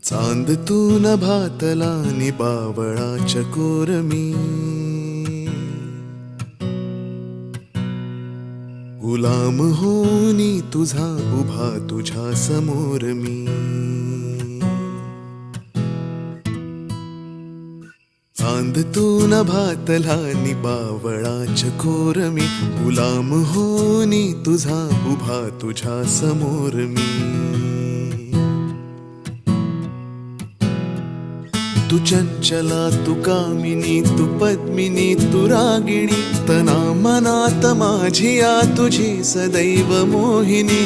चांद तू नभातला नि बावळाच्या कोरमी, गुलाम होनी तुझा उभा तुझ्या समोर मी. चांद तू नभातला नि बावळाच्या कोरमी, गुलाम होनी तुझा उभा तुझ्या समोर मी. तू चंचला तू कामिनी तू पद्मिनी तू रागिणी, तना मनात माझिया तुझी सदैव मोहिनी.